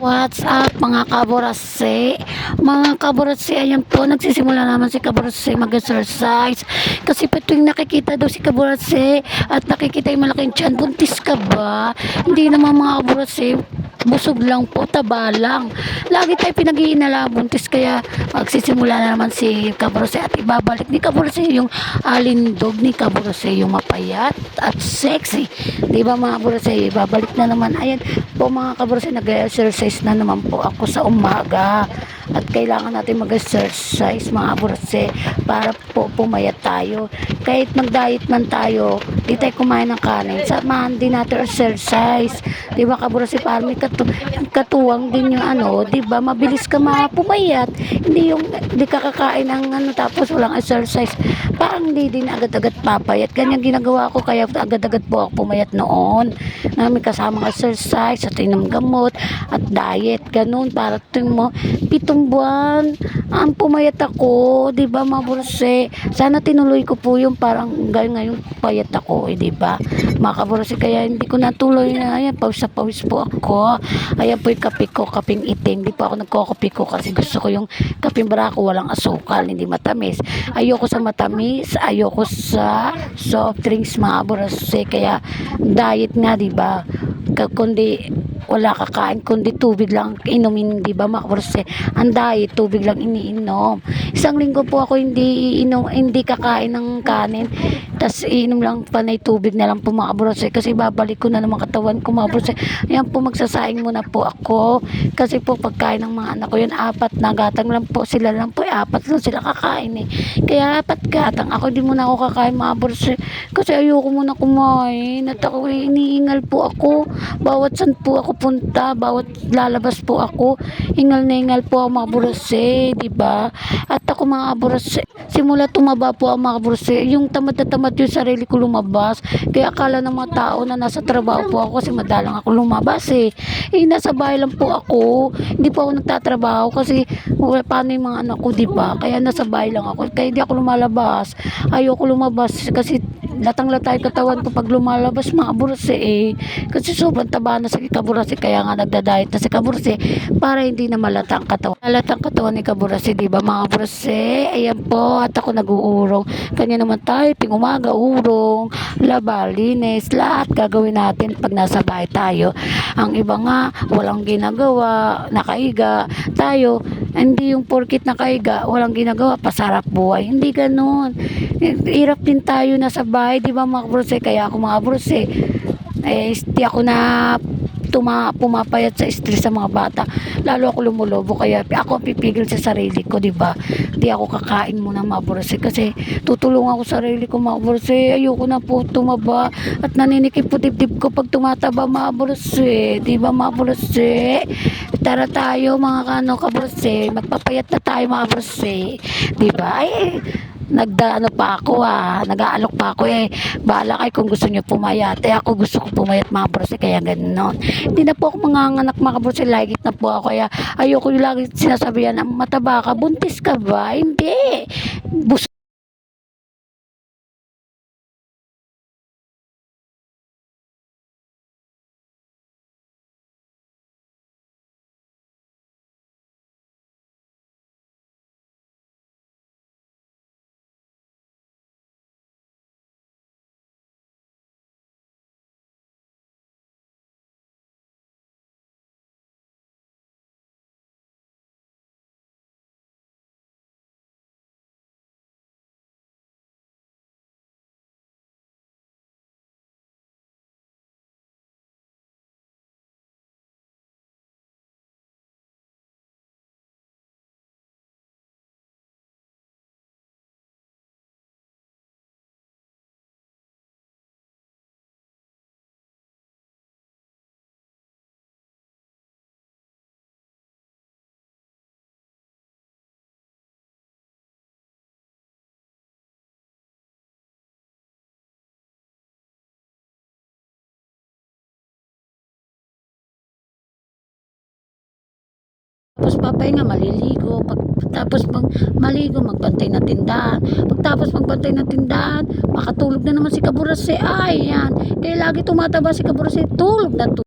What's up mga kaborase? Mga kaborase, ayan po, nagsisimula naman si kaborase mag-exercise. Kasi pa tuwing nakikita daw si kaborase at nakikita yung malaking tiyan, buntis ka ba? Hindi naman mga kaborase, busog lang po, taba lang. Lagi tayo pinag-iinala, buntis, kaya magsisimula na naman si kaborase at ibabalik ni kaborase yung alindog ni kaborase, yung mapayat at sexy. Di ba mga kaborase, ibabalik na naman. Ayan po mga kaborase, nag-exercise na naman po ako sa umaga at kailangan natin mag-exercise mga kaborase para po pumayat tayo. Kahit mag-diet man tayo, di tayo kumain ng kanin, samahan din natin exercise, di ba kaborase, para may katuwang din yung di ba, mabilis ka mapumayat, hindi yung di ka kakain ng tapos walang exercise, parang hindi din agad-agad papayat. Ganyan ginagawa ko, kaya agad-agad po ako pumayat noon, na may kasamang exercise at inom gamot at diet, ganun. Para tingin mo, 7 buwan ang pumayat ako, di ba mga kaborase? Sana tinuloy ko po yung parang ngayon payat ako, di ba mga kaborase? Kaya hindi ko natuloy na. Ayan, pawis sa pawis po ako. Ayan po yung kape ko, kapeng itim. Hindi po ako nagkokopi ko kasi gusto ko yung kapeng barako, walang asukal, hindi matamis. Ayoko sa matamis, ayoko sa soft drinks mga kaborase. Kaya diet nga, di ba? Kundi wala kakain, kundi tubig lang inumin, di ba mga kaborase? Ang diet, tubig lang iniinom. Isang linggo po ako hindi kakain ng kanin, tas iinom lang panay tubig na lang po mga kaborase, kasi babalik ko na naman katawan ko mga kaborase. Ayan po, magsasaing muna po ako kasi po pagkain ng mga anak ko yun, 4 na gatang lang po sila, lang po 4 lang sila kakain kaya 4 gatang, ako di muna ako kakain mga kaborase, kasi ayoko muna kumain at ako iniingal po ako bawat san po ako punta, bawat lalabas po ako, ingal na ingal po ako mga kaborase, di ba? At ako mga kaborase, simula tumaba po ako mga kaborase, yung tamad na tamad yung sarili ko lumabas, kaya akala ng mga tao na nasa trabaho po ako kasi madalang ako lumabas nasa bahay lang po ako, hindi po ako nagtatrabaho kasi paano yung mga anak ko, di ba? Kaya nasa bahay lang ako, kaya hindi ako lumalabas, ayoko lumabas kasi latang-latay katawan ko pag lumalabas mga kaborase kasi sobrang taba na si kaborase, kaya nga nagda-diet na si kaborase para hindi na malatang katawan. Malatang katawan ni kaborase, di ba mga kaborase? Ayan po, at ako nag-uurong. Kanya naman tayo, ting umaga, urong, laba, linis, lahat gagawin natin pag nasa bahay tayo. Ang iba nga, walang ginagawa, nakaiga. Tayo, hindi yung porkit nakaiga, walang ginagawa, pasarap buhay. Hindi ganun. Hirap din tayo nasa bahay, di ba mga kaborase? Kaya ako mga kaborase, di ako na pumapayat sa stress sa mga bata, lalo ako lumulobo, kaya ako pipigil sa sarili ko, di ba? Di ako kakain muna mga kaborase kasi tutulungan ko sarili ko mga kaborase. Ayoko na po tumaba at naninikip po dibdib ko pag tumataba mga kaborase, di ba mga kaborase? Tara tayo mga kaborase, magpapayat na tayo mga kaborase, di ba? Nag-aalok pa ako bahala kayo kung gusto nyo pumayat, ako gusto ko pumayat mga kaborase, kaya ganoon. Hindi na po ako manganganak mga kaborase, lagit na po ako, kaya ayoko yung lagi sinasabihan na mataba ka, buntis ka ba? Hindi, tapos papahinga, maliligo. Tapos maligo, magbantay na tindahan. Pagtapos magbantay na tindahan, makatulog na naman si kaborase. Ay, yan. Kaya lagi tumataba si kaborase, tulog na tulog.